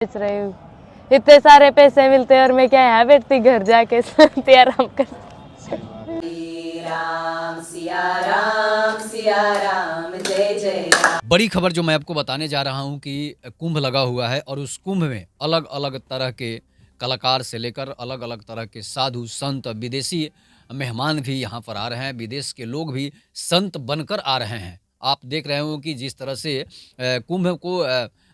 बेच रही हूँ। इतने सारे पैसे मिलते हैं और मैं क्या यहाँ बैठती घर जाके शांति आराम कर। राम सिया राम सिया राम जय जय राम। बड़ी खबर जो मैं आपको बताने जा रहा हूँ कि कुंभ लगा हुआ है और उस कुंभ में अलग अलग तरह के कलाकार से लेकर अलग अलग तरह के साधु संत विदेशी मेहमान भी यहाँ पर आ रहे हैं। विदेश के लोग भी संत बनकर आ रहे हैं। आप देख रहे हो कि जिस तरह से कुंभ को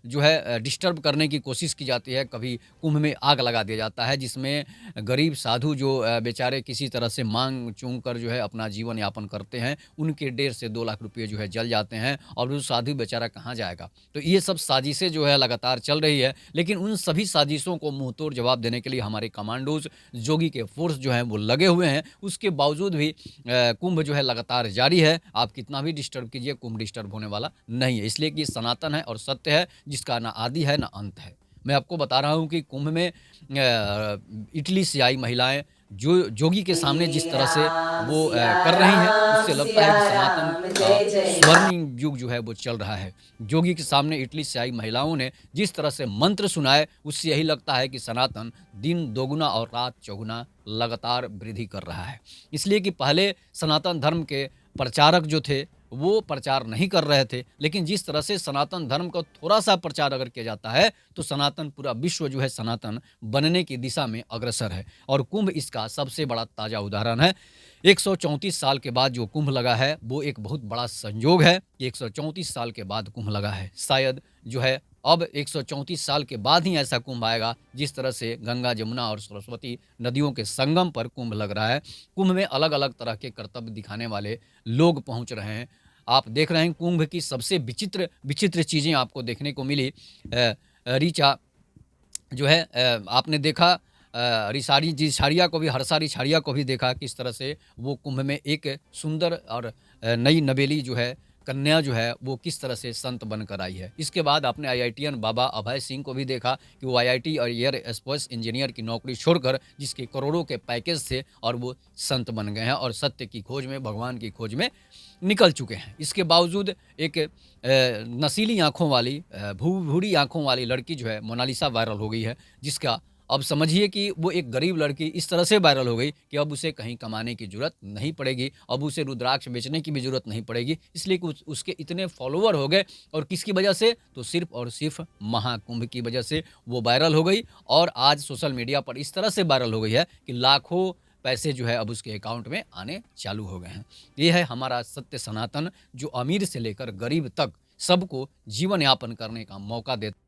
जो है डिस्टर्ब करने की कोशिश की जाती है। कभी कुंभ में आग लगा दिया जाता है जिसमें गरीब साधु जो बेचारे किसी तरह से मांग चूंग कर जो है अपना जीवन यापन करते हैं, उनके 1.5 से 2 लाख रुपये जो है जल जाते हैं और वो साधु बेचारा कहाँ जाएगा। तो ये सब साजिशें जो है लगातार चल रही है, लेकिन उन सभी साजिशों को मुँह तोड़ जवाब देने के लिए हमारे कमांडोज जोगी के फोर्स जो हैं वो लगे हुए हैं। उसके बावजूद भी कुंभ जो है लगातार जारी है। आप कितना भी डिस्टर्ब कीजिए, कुंभ डिस्टर्ब होने वाला नहीं है, इसलिए कि सनातन है और सत्य है जिसका ना आदि है ना अंत है। मैं आपको बता रहा हूँ कि कुंभ में इटली से आई महिलाएं जो जोगी के सामने जिस तरह से वो कर रही हैं, उससे लगता है कि सनातन का स्वर्णिम युग जो है वो चल रहा है। जोगी के सामने इटली से आई महिलाओं ने जिस तरह से मंत्र सुनाए, उससे यही लगता है कि सनातन दिन दोगुना और रात चौगुना लगातार वृद्धि कर रहा है। इसलिए कि पहले सनातन धर्म के प्रचारक जो थे वो प्रचार नहीं कर रहे थे, लेकिन जिस तरह से सनातन धर्म का थोड़ा सा प्रचार अगर किया जाता है तो सनातन पूरा विश्व जो है सनातन बनने की दिशा में अग्रसर है। और कुंभ इसका सबसे बड़ा ताज़ा उदाहरण है। 134 साल के बाद जो कुंभ लगा है वो एक बहुत बड़ा संयोग है। 134 साल के बाद कुंभ लगा है। शायद जो है अब 134 साल के बाद ही ऐसा कुंभ आएगा जिस तरह से गंगा जमुना और सरस्वती नदियों के संगम पर कुंभ लग रहा है। कुंभ में अलग अलग तरह के कर्तव्य दिखाने वाले लोग पहुंच रहे हैं। आप देख रहे हैं कुंभ की सबसे विचित्र विचित्र चीज़ें आपको देखने को मिली। ऋचा जो है आपने देखा रिसारी रिछाड़िया को भी, हर्षा रिछाड़िया को भी देखा किस तरह से वो कुंभ में एक सुंदर और नई नवेली जो है कन्या जो है वो किस तरह से संत बनकर आई है। इसके बाद आपने आईआईटीएन बाबा अभय सिंह को भी देखा कि वो आईआईटी और एयर स्पेस इंजीनियर की नौकरी छोड़कर जिसके करोड़ों के पैकेज थे और वो संत बन गए हैं और सत्य की खोज में, भगवान की खोज में निकल चुके हैं। इसके बावजूद एक नशीली आँखों वाली भूरी आँखों वाली लड़की जो है मोनालिसा वायरल हो गई है, जिसका अब समझिए कि वो एक गरीब लड़की इस तरह से वायरल हो गई कि अब उसे कहीं कमाने की ज़रूरत नहीं पड़ेगी, अब उसे रुद्राक्ष बेचने की भी ज़रूरत नहीं पड़ेगी। इसलिए कि उसके इतने फॉलोवर हो गए और किसकी वजह से, तो सिर्फ और सिर्फ महाकुंभ की वजह से वो वायरल हो गई। और आज सोशल मीडिया पर इस तरह से वायरल हो गई है कि लाखों पैसे जो है अब उसके अकाउंट में आने चालू हो गए हैं। ये है हमारा सत्य सनातन जो अमीर से लेकर गरीब तक सबको जीवन यापन करने का मौका देता है।